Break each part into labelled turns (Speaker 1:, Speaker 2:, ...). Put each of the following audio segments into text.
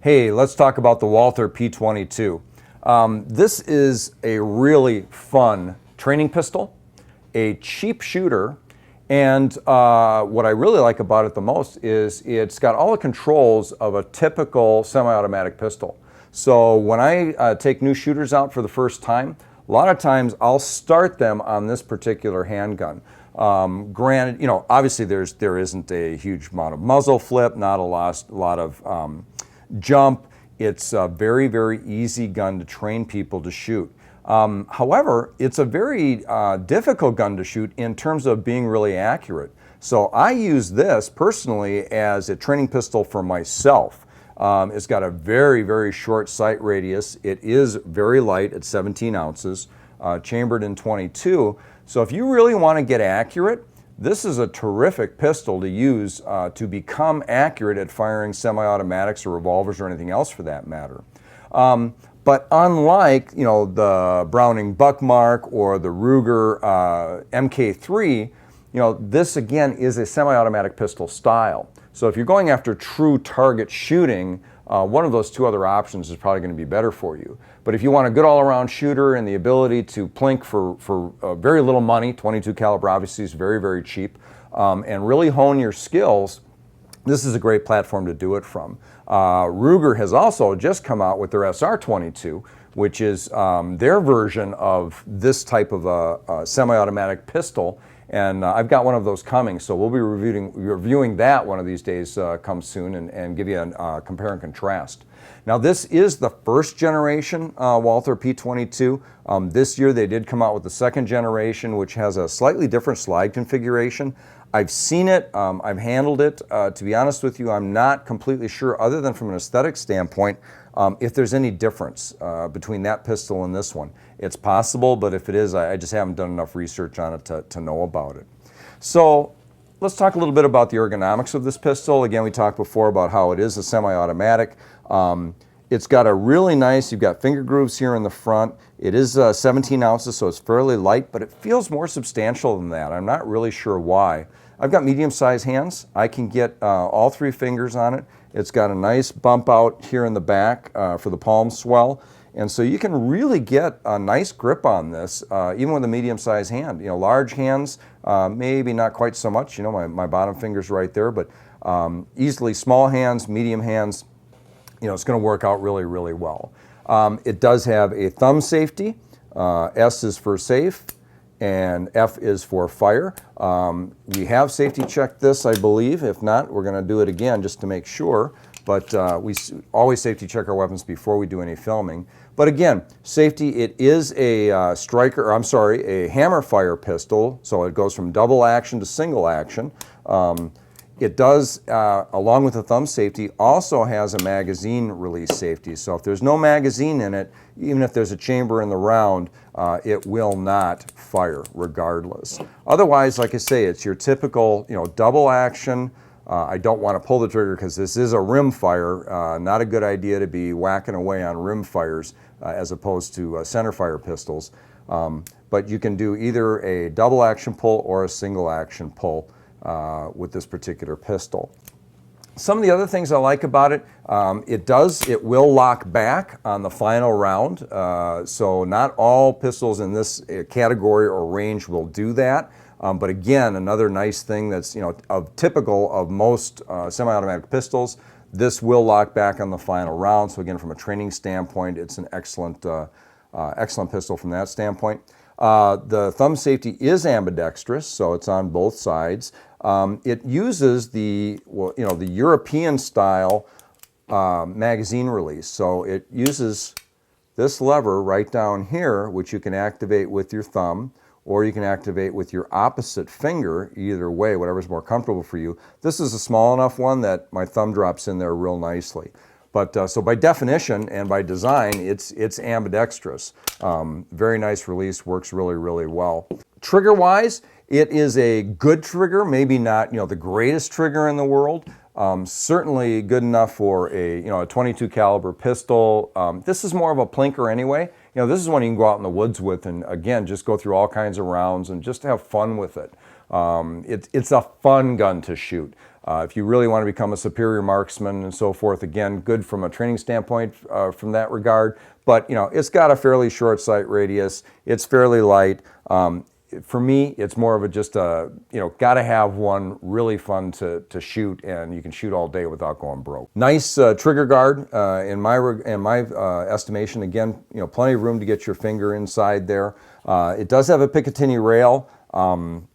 Speaker 1: Hey, let's talk about the Walther P22. This is a really fun training pistol, a cheap shooter, and what I really like about it the most is it's got all the controls of a typical semi-automatic pistol. So when I take new shooters out for the first time, a lot of times I'll start them on this particular handgun. Granted, you know, obviously there isn't a huge amount of muzzle flip, not a lot of jump. It's a very, very easy gun to train people to shoot. However, it's a very difficult gun to shoot in terms of being really accurate. So I use this personally as a training pistol for myself. It's got a very, very short sight radius. It is very light at 17 ounces, chambered in 22. So if you really want to get accurate, this is a terrific pistol to use to become accurate at firing semi-automatics or revolvers or anything else for that matter. But unlike, you know, the Browning Buckmark or the Ruger MK3, you know, this again is a semi-automatic pistol style. So if you're going after true target shooting, one of those two other options is probably going to be better for you. But if you want a good all-around shooter and the ability to plink for very little money, 22 caliber obviously is very, very cheap, and really hone your skills, this is a great platform to do it from. Ruger has also just come out with their SR22, which is their version of this type of a semi-automatic pistol. And I've got one of those coming, so we'll be reviewing that one of these days come soon and give you a compare and contrast. Now this is the first generation Walther P22. This year they did come out with the second generation, which has a slightly different slide configuration. I've seen it, I've handled it. To be honest with you, I'm not completely sure, other than from an aesthetic standpoint, if there's any difference between that pistol and this one. It's possible, but if it is, I just haven't done enough research on it to know about it. So let's talk a little bit about the ergonomics of this pistol. Again, we talked before about how it is a semi-automatic. It's got a really nice, you've got finger grooves here in the front. It is 17 ounces, so it's fairly light, but it feels more substantial than that. I'm not really sure why. I've got medium-sized hands. I can get all three fingers on it. It's got a nice bump out here in the back for the palm swell. And so you can really get a nice grip on this, even with a medium-sized hand. You know, large hands, maybe not quite so much. You know, my bottom finger's right there, but easily small hands, medium hands, you know, it's going to work out really, really well. It does have a thumb safety. S is for safe, and F is for fire. We have safety checked this, I believe. If not, we're going to do it again just to make sure. But we always safety check our weapons before we do any filming. But again, safety, it is a a hammer fire pistol, so it goes from double action to single action. It does, along with the thumb safety, also has a magazine release safety. So if there's no magazine in it, even if there's a chamber in the round, it will not fire regardless. Otherwise, like I say, it's your typical, you know, double action. I don't want to pull the trigger because this is a rim fire. Not a good idea to be whacking away on rim fires as opposed to center fire pistols. But you can do either a double action pull or a single action pull with this particular pistol. Some of the other things I like about it, it will lock back on the final round. So not all pistols in this category or range will do that. But again, another nice thing that's, you know, typical of most semi-automatic pistols, this will lock back on the final round. So again, from a training standpoint, it's an excellent, excellent pistol from that standpoint. The thumb safety is ambidextrous, so it's on both sides. It uses the European style magazine release. So it uses this lever right down here, which you can activate with your thumb, or you can activate with your opposite finger, either way, whatever's more comfortable for you. This is a small enough one that my thumb drops in there real nicely. But so by definition and by design, it's ambidextrous. Very nice release, works really, really well. Trigger-wise, it is a good trigger, maybe not, you know, the greatest trigger in the world. Certainly good enough for a 22 caliber pistol. This is more of a plinker anyway. this is one you can go out in the woods with and, again, just go through all kinds of rounds and just have fun with it. It's a fun gun to shoot. If you really want to become a superior marksman and so forth, again, good from a training standpoint from that regard. But, it's got a fairly short sight radius. It's fairly light. For me, it's more of just got to have one really fun to shoot, and you can shoot all day without going broke. Nice trigger guard in my estimation. Again, plenty of room to get your finger inside there. It does have a Picatinny rail. I'm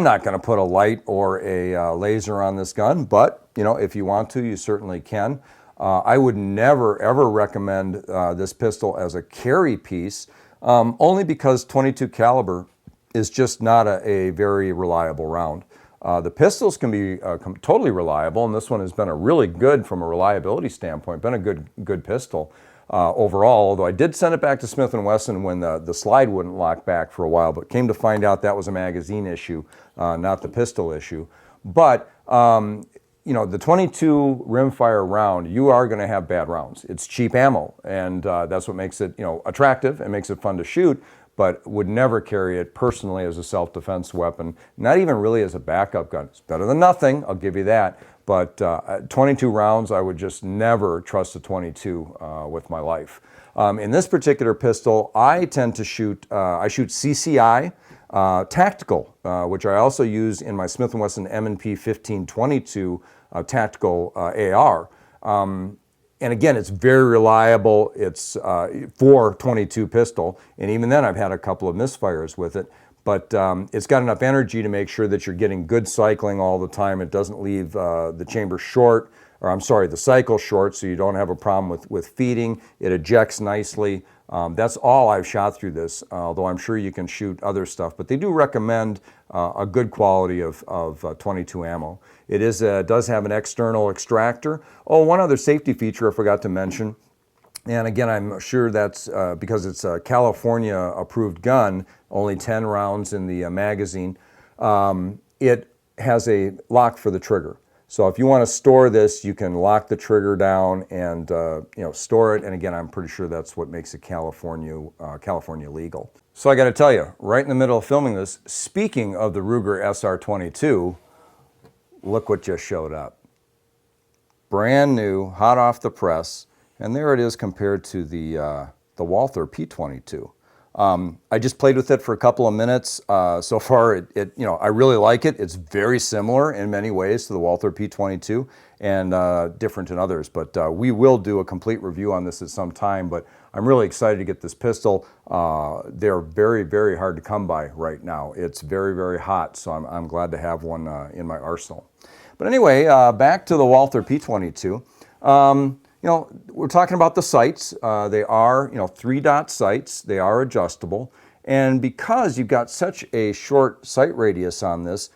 Speaker 1: not going to put a light or a laser on this gun, but if you want to, you certainly can. I would never ever recommend this pistol as a carry piece, only because .22 caliber is just not a very reliable round. The pistols can be totally reliable, and this one has been a really good, from a reliability standpoint, been a good pistol overall, although I did send it back to Smith & Wesson when the slide wouldn't lock back for a while, but came to find out that was a magazine issue, not the pistol issue. But the .22 rimfire round, you are going to have bad rounds. It's cheap ammo, and that's what makes it attractive and makes it fun to shoot, but would never carry it personally as a self-defense weapon, not even really as a backup gun. It's better than nothing, I'll give you that, but 22 rounds, I would just never trust a .22 with my life. In this particular pistol, I tend to shoot, I shoot CCI tactical, which I also use in my Smith & Wesson M&P 1522 tactical AR. And again, it's very reliable. It's for .22 pistol, and even then I've had a couple of misfires with it. But it's got enough energy to make sure that you're getting good cycling all the time. It doesn't leave the chamber short, or I'm sorry, the cycle short, so you don't have a problem with feeding. It ejects nicely. That's all I've shot through this, although I'm sure you can shoot other stuff. But they do recommend a good quality of .22 ammo. It does have an external extractor. Oh, one other safety feature I forgot to mention, and again, I'm sure that's because it's a California approved gun, only 10 rounds in the magazine. It has a lock for the trigger. So if you want to store this, you can lock the trigger down and store it. And again, I'm pretty sure that's what makes it California legal. So I got to tell you, right in the middle of filming this, speaking of the Ruger SR22, look what just showed up. Brand new, hot off the press, and there it is compared to the Walther P22. I just played with it for a couple of minutes. So far, I really like it. It's very similar in many ways to the Walther P22 and different in others. But we will do a complete review on this at some time. But I'm really excited to get this pistol. They're very, very hard to come by right now. It's very, very hot, so I'm glad to have one in my arsenal. But anyway, back to the Walther P22. We're talking about the sights. They are, 3-dot sights. They are adjustable. And because you've got such a short sight radius on this,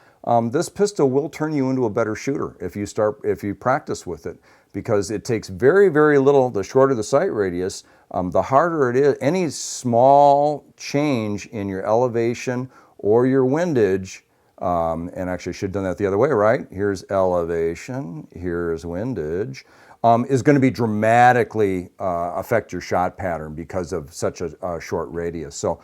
Speaker 1: this pistol will turn you into a better shooter if you practice with it, because it takes very, very little. The shorter the sight radius, the harder it is. Any small change in your elevation or your windage, and actually I should have done that the other way, right? Here's elevation, here's windage. Is going to be dramatically affect your shot pattern because of such a short radius. So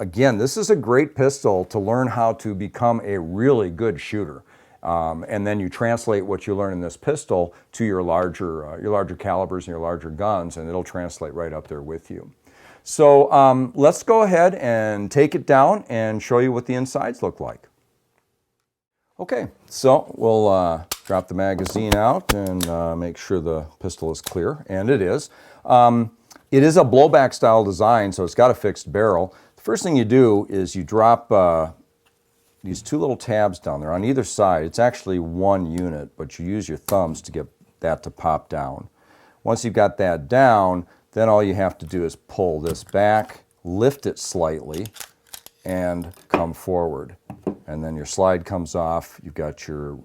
Speaker 1: again, this is a great pistol to learn how to become a really good shooter. And then you translate what you learn in this pistol to your larger calibers and your larger guns, and it'll translate right up there with you. So let's go ahead and take it down and show you what the insides look like. Okay, so we'll drop the magazine out and make sure the pistol is clear, and it is. It is a blowback style design, so it's got a fixed barrel. The first thing you do is you drop these two little tabs down there on either side. It's actually one unit, but you use your thumbs to get that to pop down. Once you've got that down, then all you have to do is pull this back, lift it slightly, and come forward. And then your slide comes off. You've got your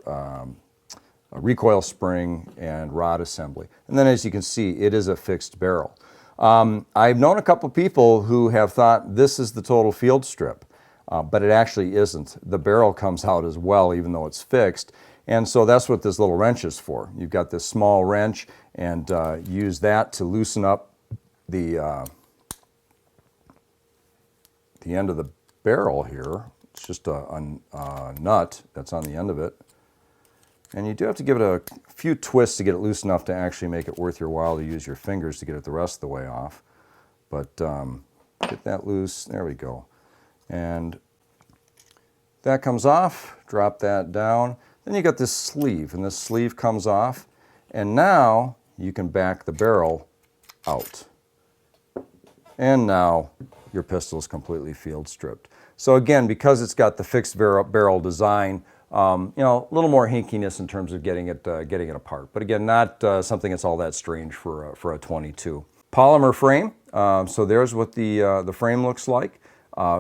Speaker 1: recoil spring and rod assembly. And then as you can see, it is a fixed barrel. I've known a couple people who have thought this is the total field strip, but it actually isn't. The barrel comes out as well, even though it's fixed. And so that's what this little wrench is for. You've got this small wrench, and use that to loosen up the the end of the barrel here. It's just a nut that's on the end of it. And you do have to give it a few twists to get it loose enough to actually make it worth your while to use your fingers to get it the rest of the way off. But get that loose. There we go. And that comes off. Drop that down. Then you got this sleeve, and this sleeve comes off. And now you can back the barrel out. And now your pistol is completely field stripped. So again, because it's got the fixed barrel design, you know, a little more hinkiness in terms of getting it apart. But again, not something that's all that strange for a 22. Polymer frame. So there's what the frame looks like.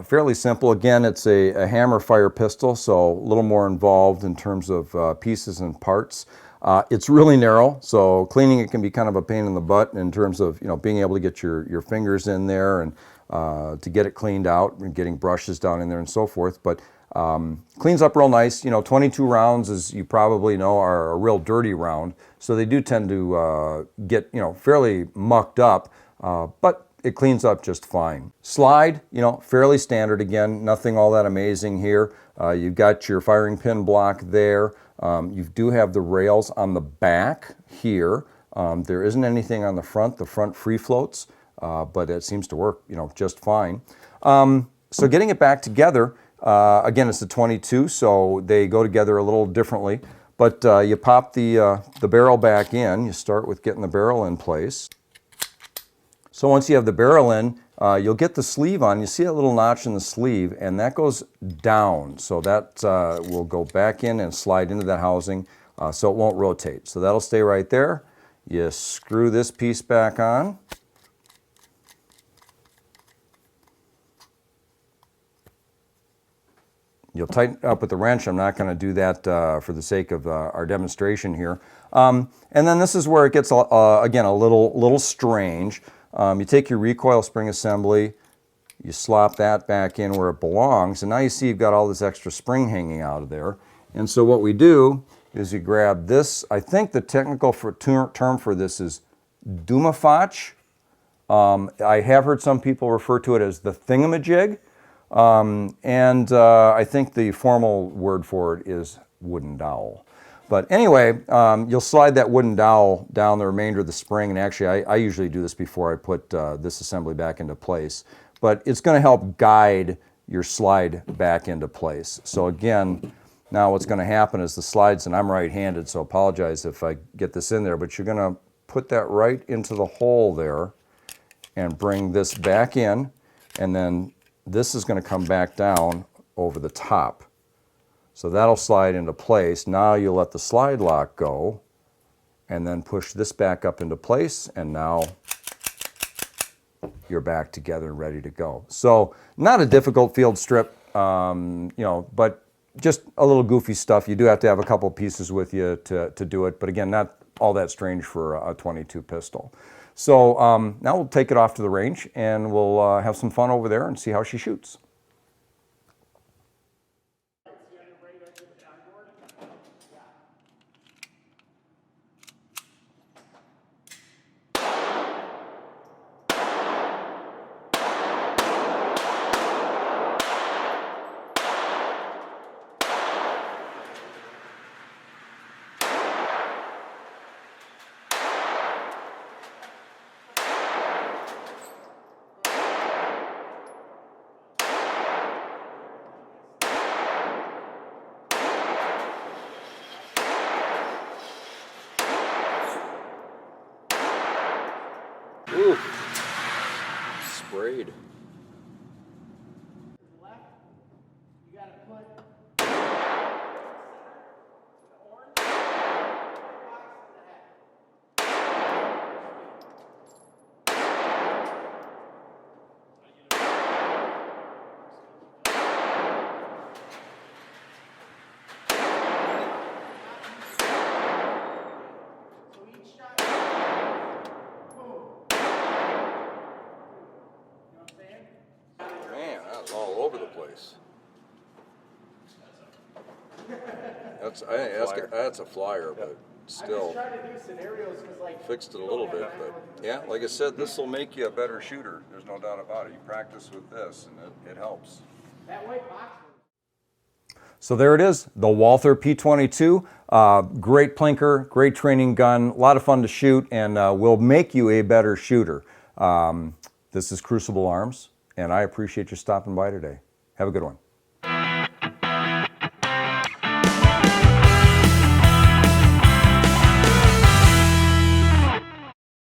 Speaker 1: Fairly simple. Again, it's a hammer fire pistol, so a little more involved in terms of pieces and parts. It's really narrow, so cleaning it can be kind of a pain in the butt in terms of, you know, being able to get your fingers in there and to get it cleaned out and getting brushes down in there and so forth. But cleans up real nice. You know, 22 rounds, as you probably know, are a real dirty round, so they do tend to get, you know, fairly mucked up, but it cleans up just fine. Slide, you know, fairly standard. Again, nothing all that amazing here. You've got your firing pin block there. You do have the rails on the back here. There isn't anything on the front. The front free floats, but it seems to work, you know, just fine. So getting it back together, again, it's the 22, so they go together a little differently. But you pop the barrel back in. You start with getting the barrel in place. So once you have the barrel in, you'll get the sleeve on. You see that little notch in the sleeve, and that goes down. So that will go back in and slide into that housing, so it won't rotate. So that'll stay right there. You screw this piece back on. You'll tighten up with the wrench. I'm not going to do that for the sake of our demonstration here. And then this is where it gets, again, a little strange. You take your recoil spring assembly, you slop that back in where it belongs, and now you see you've got all this extra spring hanging out of there. And so what we do is you grab this. I think the technical term for this is dumafach. I have heard some people refer to it as the thingamajig. And I think the formal word for it is wooden dowel. But anyway, you'll slide that wooden dowel down the remainder of the spring, and actually I usually do this before I put this assembly back into place. But it's going to help guide your slide back into place. So again, now what's going to happen is the slides, and I'm right-handed, so apologize if I get this in there, but you're going to put that right into the hole there and bring this back in, and then this is going to come back down over the top. So that'll slide into place. Now you'll let the slide lock go and then push this back up into place, and now you're back together and ready to go. So not a difficult field strip, you know, but just a little goofy stuff. You do have to have a couple pieces with you to do it, but again, not all that strange for a 22 pistol. So now we'll take it off to the range and we'll have some fun over there and see how she shoots. Ooh, sprayed.
Speaker 2: Left, you gotta put
Speaker 1: Man, that's all over the place. That's a flyer, but still
Speaker 2: try to do scenarios because like
Speaker 1: fixed it a little bit, but yeah, like I said, this will make you a better shooter. There's no doubt about it. You practice with this and it helps.
Speaker 2: that white box.
Speaker 1: So there it is, the Walther P22. Great plinker, great training gun, a lot of fun to shoot, and will make you a better shooter. This is Crucible Arms, and I appreciate you stopping by today. Have a good one.